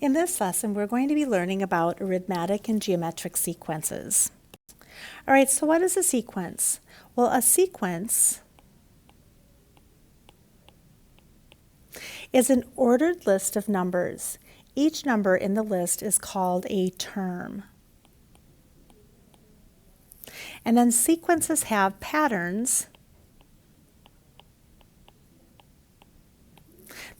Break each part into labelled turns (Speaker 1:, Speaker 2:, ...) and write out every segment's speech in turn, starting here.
Speaker 1: In this lesson, we're going to be learning about arithmetic and geometric sequences. All right, so what is a sequence? Well, a sequence is an ordered list of numbers. Each number in the list is called a term. And then sequences have patterns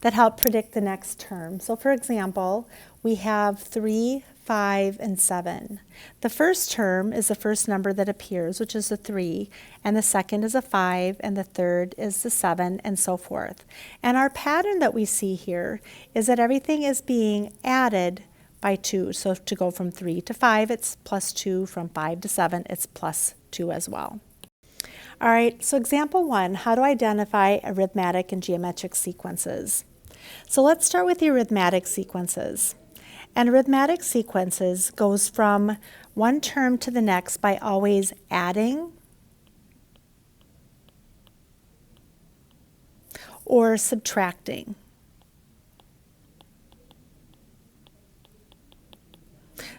Speaker 1: that help predict the next term. So for example, we have 3, 5, and 7. The first term is the first number that appears, which is a 3, and the second is a 5, and the third is the 7, and so forth. And our pattern that we see here is that everything is being added by 2. So to go from 3 to 5, it's plus 2. From 5 to 7, it's plus 2 as well. All right, so example 1, how to identify arithmetic and geometric sequences. So let's start with the arithmetic sequences. And arithmetic sequences goes from one term to the next by always adding or subtracting.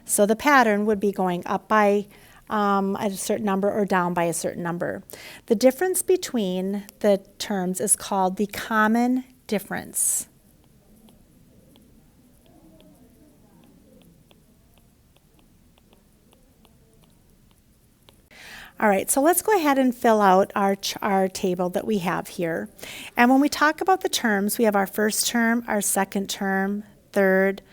Speaker 1: So the pattern would be going up by a certain number or down by a certain number. The difference between the terms is called the common difference. All right, so let's go ahead and fill out our table that we have here. And when we talk about the terms, we have our first term, our second term, third,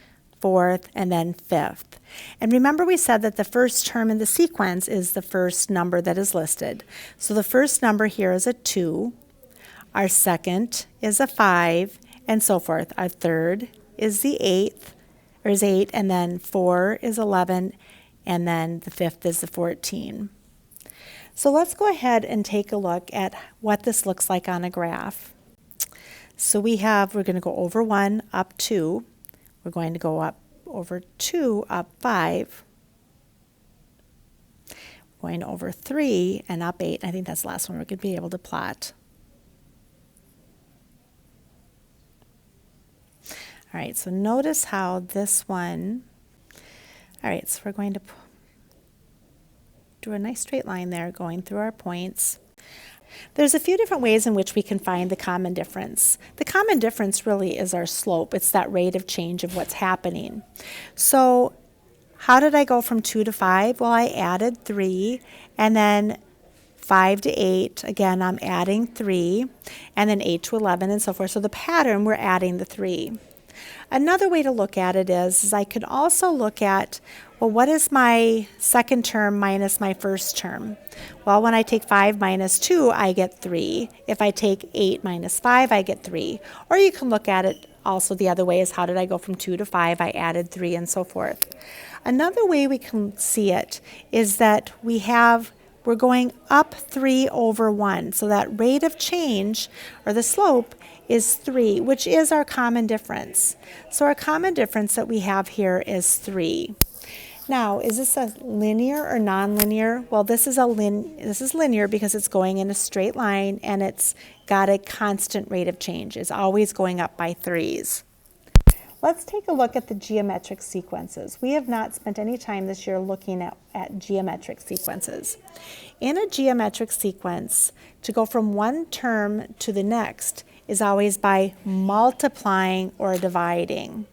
Speaker 1: fourth, and then fifth. And remember we said that the first term in the sequence is the first number that is listed. So the first number here is a 2, our second is a 5, and so forth. Our third is the 8th, or is 8, and then 4 is 11, and then the fifth is the 14. So let's go ahead and take a look at what this looks like on a graph. So we're going to go over 1, up 2. We're going to go up over 2, up 5. Going over 3 and up 8. I think that's the last one we're going to be able to plot. All right, so notice how this one, all right, so we're going to do a nice straight line there going through our points. There's a few different ways in which we can find the common difference. The common difference really is our slope. It's that rate of change of what's happening. So how did I go from 2 to 5? Well, I added 3, and then 5 to 8, again, I'm adding 3, and then 8 to 11, and so forth. So the pattern, we're adding the 3. Another way to look at it is I could also look at, well, what is my second term minus my first term? Well, when I take 5 minus 2, I get 3. If I take 8 minus 5, I get 3. Or you can look at it also the other way is how did I go from 2 to 5? I added 3 and so forth. Another way we can see it is that we're going up 3 over 1. So that rate of change, or the slope, is 3, which is our common difference. So our common difference that we have here is 3. Now, is this a linear or nonlinear? Well, this is linear because it's going in a straight line and it's got a constant rate of change. It's always going up by 3s. Let's take a look at the geometric sequences. We have not spent any time this year looking at geometric sequences. In a geometric sequence, to go from one term to the next is always by multiplying or dividing.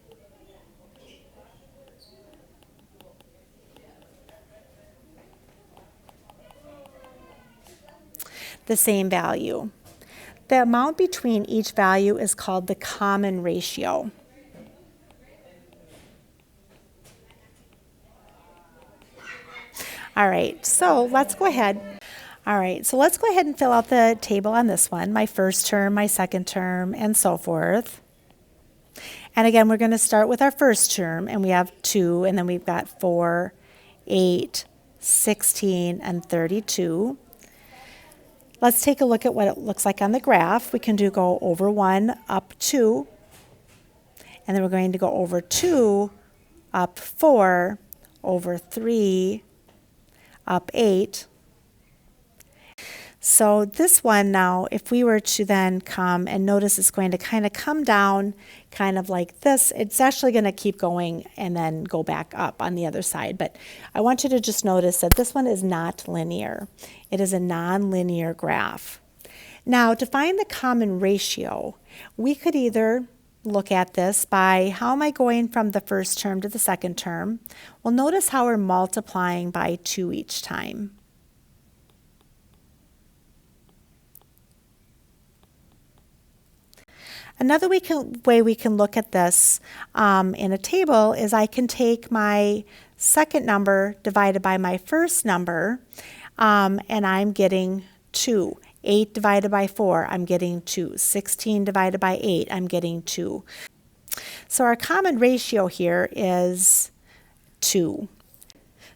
Speaker 1: The same value. The amount between each value is called the common ratio. All right, so let's go ahead. All right, so let's go ahead and fill out the table on this one, my first term, my second term, and so forth. And again, we're going to start with our first term, and we have 2, and then we've got 4, 8, 16, and 32. Let's take a look at what it looks like on the graph. We can go over 1, up 2, and then we're going to go over 2, up 4, over 3, up 8. So this one now, if we were to then come and notice it's going to kind of come down kind of like this, it's actually going to keep going and then go back up on the other side. But I want you to just notice that this one is not linear. It is a nonlinear graph. Now, to find the common ratio, we could either look at this by how am I going from the first term to the second term? Well, notice how we're multiplying by 2 each time. Another way we can look at this in a table is I can take my second number divided by my first number, and I'm getting 2. 8 divided by 4, I'm getting 2. 16 divided by 8, I'm getting 2. So our common ratio here is 2.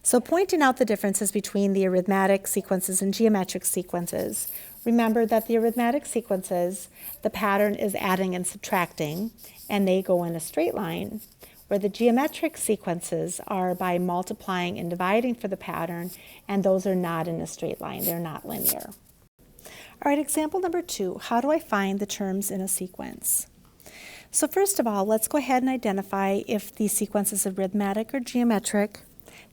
Speaker 1: So pointing out the differences between the arithmetic sequences and geometric sequences, remember that the arithmetic sequences, the pattern is adding and subtracting, and they go in a straight line, where the geometric sequences are by multiplying and dividing for the pattern, and those are not in a straight line. They're not linear. All right, example number 2, how do I find the terms in a sequence? So first of all, let's go ahead and identify if the sequence is arithmetic or geometric.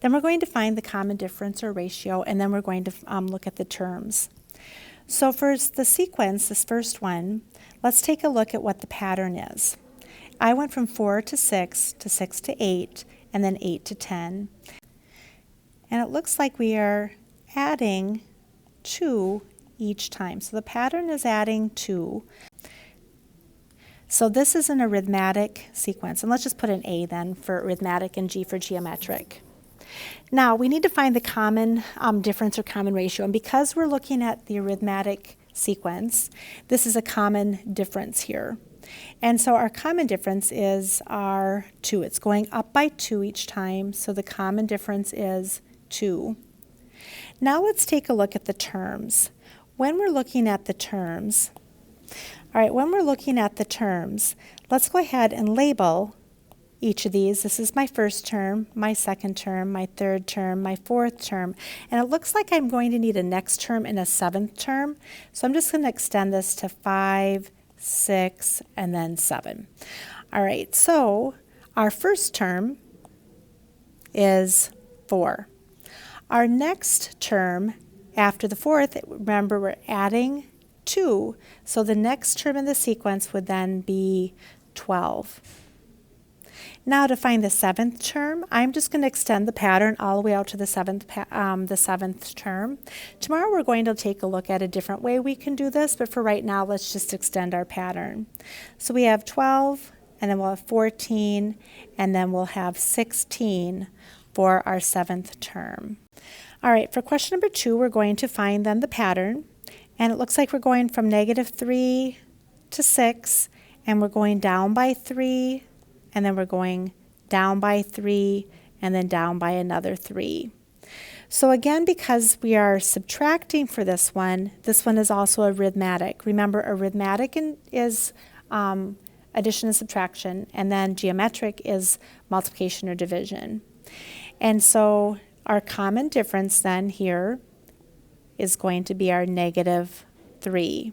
Speaker 1: Then we're going to find the common difference or ratio, and then we're going to look at the terms. So for the sequence, this first one, let's take a look at what the pattern is. I went from 4 to 6 to 6 to 8, and then 8 to 10. And it looks like we are adding 2 each time. So the pattern is adding 2. So this is an arithmetic sequence. And let's just put an A then for arithmetic and G for geometric. Now we need to find the common difference or common ratio. And because we're looking at the arithmetic sequence, this is a common difference here. And so our common difference is our 2. It's going up by 2 each time. So the common difference is 2. Now let's take a look at the terms. When we're looking at the terms, let's go ahead and label each of these. This is my first term, my second term, my third term, my fourth term, and it looks like I'm going to need a next term and a seventh term. So I'm just going to extend this to 5, 6, and then 7. All right, so our first term is 4. Our next term after the fourth, remember we're adding 2, so the next term in the sequence would then be 12. Now to find the seventh term, I'm just going to extend the pattern all the way out to the seventh term. Tomorrow we're going to take a look at a different way we can do this, but for right now let's just extend our pattern. So we have 12, and then we'll have 14, and then we'll have 16 for our seventh term. All right, for question number 2, we're going to find then the pattern, and it looks like we're going from -3 to 6, and we're going down by 3, and then we're going down by 3, and then down by another 3. So again, because we are subtracting for this one is also arithmetic. Remember, arithmetic is addition and subtraction, and then geometric is multiplication or division. And so our common difference then here is going to be our -3.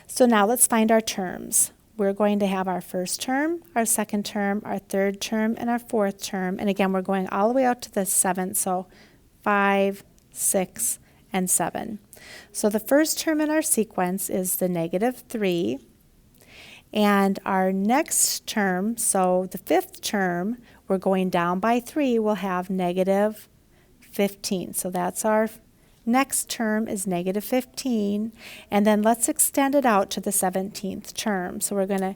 Speaker 1: So now let's find our terms. We're going to have our first term, our second term, our third term, and our fourth term. And again, we're going all the way out to the 7th, so 5, 6, and 7. So the first term in our sequence is the -3. And our next term, so the 5th term, we're going down by 3, we'll have -15. So that's our next term is -15, and then let's extend it out to the 17th term. So we're going to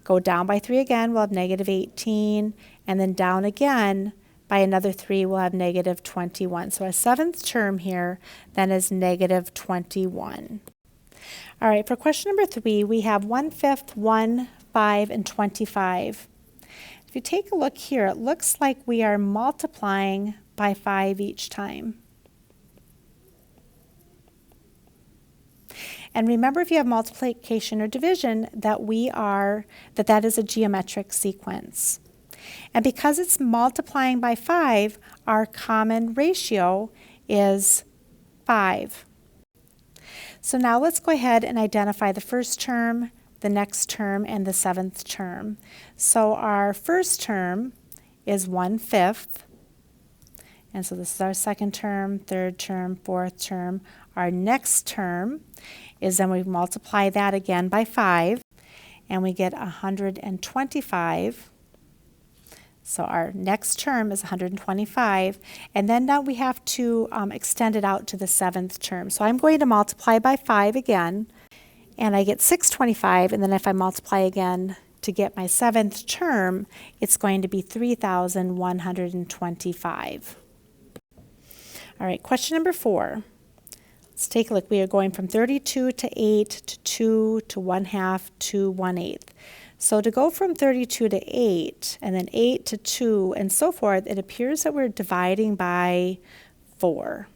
Speaker 1: go down by 3 again, we'll have -18, and then down again by another 3, we'll have -21. So our 7th term here then is -21. All right, for question number 3, we have 1/5, 1, 5, and 25. If you take a look here, it looks like we are multiplying by 5 each time. And remember, if you have multiplication or division, that is a geometric sequence. And because it's multiplying by 5, our common ratio is 5. So now let's go ahead and identify the first term, the next term, and the seventh term. So our first term is 1/5. And so this is our second term, third term, fourth term. Our next term is then we multiply that again by 5, and we get 125. So our next term is 125, and then now we have to extend it out to the seventh term. So I'm going to multiply by 5 again, and I get 625, and then if I multiply again to get my seventh term, it's going to be 3,125. All right, question number 4. Let's take a look. We are going from 32 to 8 to 2 to 1/2 to 1/8. So to go from 32 to 8 and then 8 to 2 and so forth, it appears that we're dividing by 4.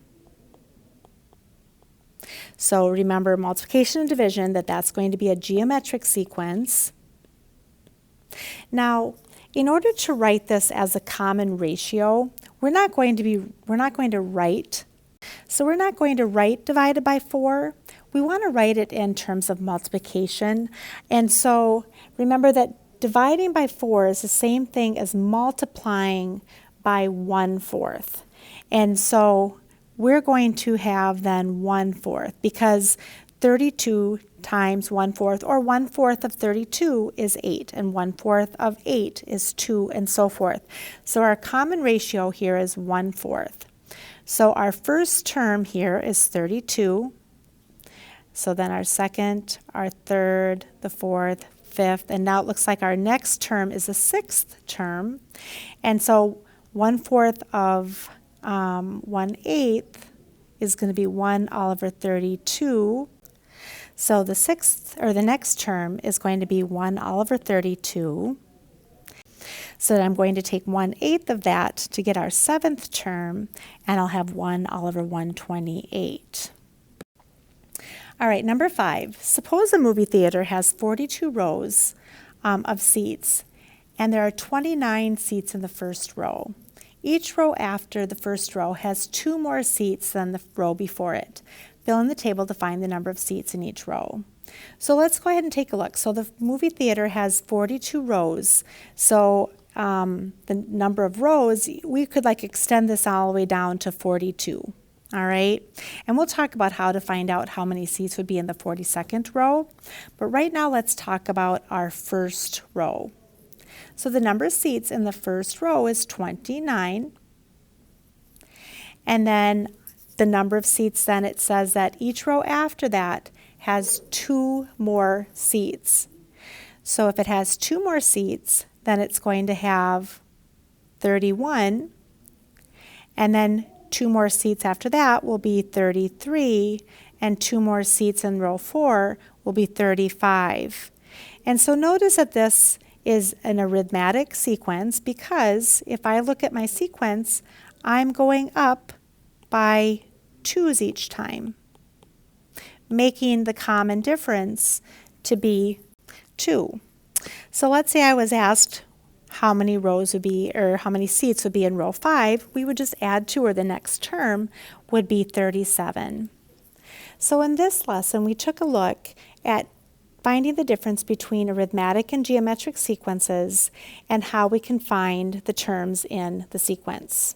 Speaker 1: So remember multiplication and division, that's going to be a geometric sequence. Now, in order to write this as a common ratio, we're not going to write divided by 4. We want to write it in terms of multiplication. And so remember that dividing by 4 is the same thing as multiplying by 1/4. And so we're going to have then 1/4 because 32 times 1/4 or 1/4 of 32 is 8 and 1/4 of 8 is 2 and so forth. So our common ratio here is 1/4. So our first term here is 32. So then our second, our third, the fourth, fifth, and now it looks like our next term is the sixth term. And so 1/4 of 1/8 is going to be 1/32. So the sixth or the next term is going to be 1/32. So I'm going to take 1/8 of that to get our seventh term, and I'll have 1/128. All right, number 5. Suppose a movie theater has 42 rows of seats, and there are 29 seats in the first row. Each row after the first row has 2 more seats than the row before it. Fill in the table to find the number of seats in each row. So let's go ahead and take a look. So the movie theater has 42 rows. So the number of rows, we could extend this all the way down to 42. All right, and we'll talk about how to find out how many seats would be in the 42nd row. But right now, let's talk about our first row. So the number of seats in the first row is 29. And then the number of seats, then it says that each row after that has 2 more seats. So if it has 2 more seats, then it's going to have 31. And then 2 more seats after that will be 33, and 2 more seats in row 4 will be 35. And so notice that this is an arithmetic sequence because if I look at my sequence, I'm going up by 2's each time, making the common difference to be 2. So let's say I was asked how many rows would be, or how many seats would be in row 5, we would just add 2, or the next term would be 37. So in this lesson, we took a look at finding the difference between arithmetic and geometric sequences and how we can find the terms in the sequence.